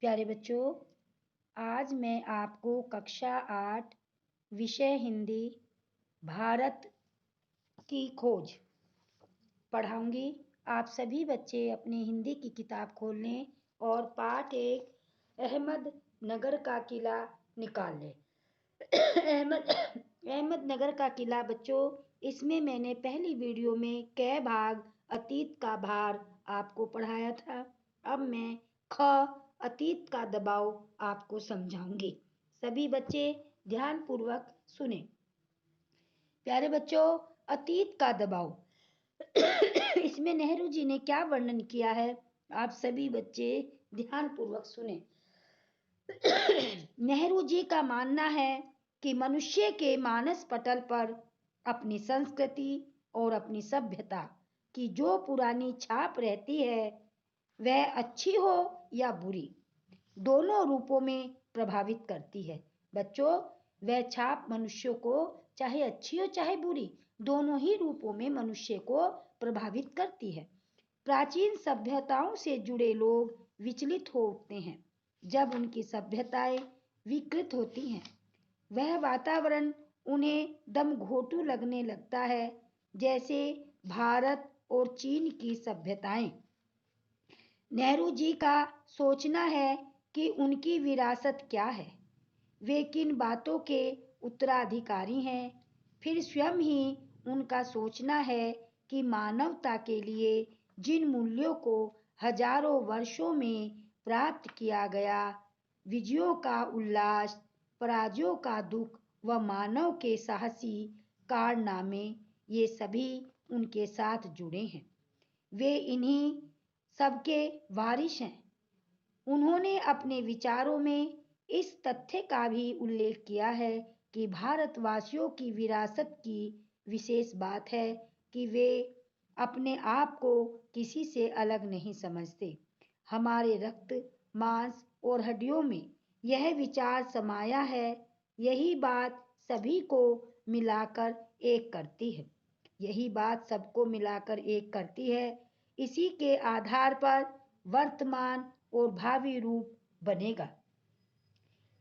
प्यारे बच्चों, आज मैं आपको कक्षा 8 विषय हिंदी भारत की खोज पढ़ाऊंगी। आप सभी बच्चे अपनी हिंदी की किताब खोल लें और पाठ 1 अहमदनगर का किला निकाल लें। अहमदनगर का किला बच्चों, इसमें मैंने पहली वीडियो में कै भाग अतीत का भार आपको पढ़ाया था। अब मैं ख अतीत का दबाव आपको समझाऊंगी। सभी बच्चे ध्यान पूर्वक सुने। प्यारे बच्चों, अतीत का दबाव इसमें नेहरू जी ने क्या वर्णन किया है, आप सभी बच्चे ध्यान पूर्वक सुने। नेहरू जी का मानना है कि मनुष्य के मानस पटल पर अपनी संस्कृति और अपनी सभ्यता की जो पुरानी छाप रहती है, वह अच्छी हो या बुरी, दोनों रूपों में प्रभावित करती है। बच्चों, वह छाप मनुष्य को चाहे अच्छी हो चाहे बुरी, दोनों ही रूपों में मनुष्य को प्रभावित करती है। प्राचीन सभ्यताओं से जुड़े लोग विचलित हो उठते हैं जब उनकी सभ्यताएं विकृत होती हैं। वह वातावरण उन्हें दमघोंटू लगने लगता है, जैसे भारत और चीन की सभ्यताएं। नेहरू जी का सोचना है कि उनकी विरासत क्या है, वे किन बातों के उत्तराधिकारी हैं। फिर स्वयं ही उनका सोचना है कि मानवता के लिए जिन मूल्यों को हजारों वर्षों में प्राप्त किया गया, विजयों का उल्लास, पराजयों का दुख व मानव के साहसी कारनामे, ये सभी उनके साथ जुड़े हैं। वे इन्हीं सबके वारिस हैं। उन्होंने अपने विचारों में इस तथ्य का भी उल्लेख किया है कि भारतवासियों की विरासत की विशेष बात है कि वे अपने आप को किसी से अलग नहीं समझते। हमारे रक्त, मांस और हड्डियों में यह विचार समाया है। यही बात सभी को मिलाकर एक करती है। यही बात सबको मिलाकर एक करती है। इसी के आधार पर वर्तमान और भावी रूप बनेगा।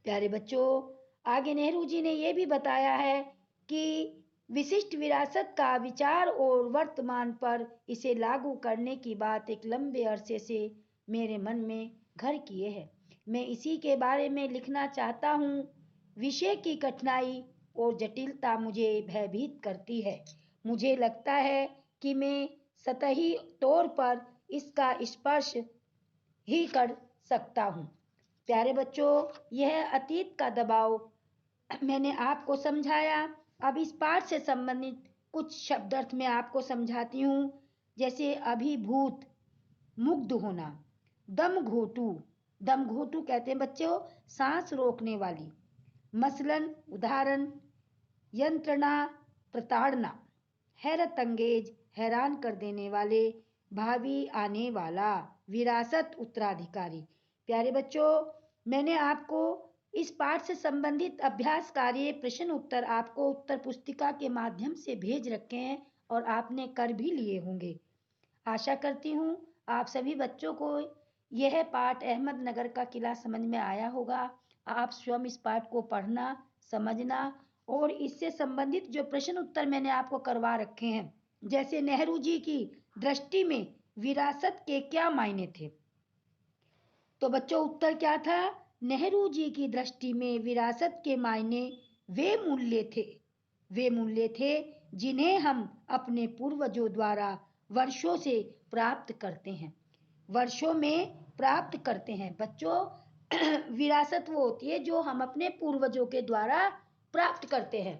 प्यारे बच्चों, आगे नेहरू जी ने यह भी बताया है कि विशिष्ट विरासत का विचार और वर्तमान पर इसे लागू करने की बात एक लंबे अरसे से मेरे मन में घर किए है। मैं इसी के बारे में लिखना चाहता हूँ। विषय की कठिनाई और जटिलता मुझे भयभीत करती है। मुझे लगता है कि मैं सतही तौर पर इसका स्पर्श ही कर सकता हूँ। प्यारे बच्चों, यह अतीत का दबाव मैंने आपको समझाया। अब इस पाठ से संबंधित कुछ शब्दार्थ मैं आपको समझाती हूँ। जैसे अभिभूत, मुग्ध होना। दमघोंटू, दमघोंटू कहते हैं बच्चों सांस रोकने वाली। मसलन उदाहरण, यंत्रणा, प्रताड़ना। हैरत अंगेज, हैरान कर देने वाले। भावी, आने वाला। विरासत, उत्तराधिकारी। प्यारे बच्चों, मैंने आपको इस पाठ से संबंधित अभ्यास कार्य, प्रश्न उत्तर आपको उत्तर पुस्तिका के माध्यम से भेज रखे हैं और आपने कर भी लिए होंगे। आशा करती हूँ आप सभी बच्चों को यह पाठ अहमदनगर का किला समझ में आया होगा। आप स्वयं इस पाठ को पढ़ना, समझना और इससे संबंधित जो प्रश्न उत्तर मैंने आपको करवा रखे हैं, जैसे नेहरू जी की दृष्टि में विरासत के क्या मायने थे, तो बच्चों उत्तर क्या था? नेहरू जी की दृष्टि में विरासत के मायने वे मूल्य थे जिन्हें हम अपने पूर्वजों द्वारा वर्षों से प्राप्त करते हैं। वर्षों में प्राप्त करते हैं बच्चों। विरासत वो होती है जो हम अपने पूर्वजों के द्वारा प्राप्त करते हैं,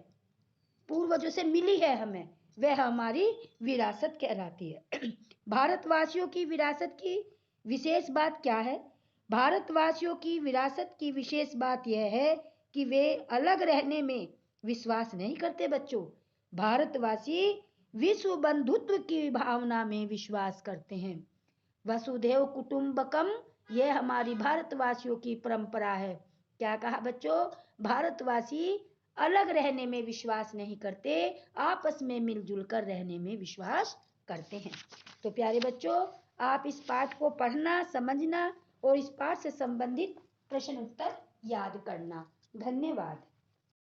पूर्वजों से मिली है हमें, वह हमारी विरासत कहलाती है। भारतवासियों की विरासत की विशेष बात क्या है? भारतवासियों की विरासत की विशेष बात यह है कि वे अलग रहने में विश्वास नहीं करते बच्चों। भारतवासी विश्व बंधुत्व की भावना में विश्वास करते हैं। वसुधैव कुटुंबकम, यह हमारी भारतवासियों की परंपरा है। क्या कहा बच्चों? भारतवासी अलग रहने में विश्वास नहीं करते, आपस में मिलजुल कर रहने में विश्वास करते हैं। तो प्यारे बच्चों, आप इस पाठ को पढ़ना, समझना और इस पाठ से संबंधित प्रश्न उत्तर याद करना। धन्यवाद।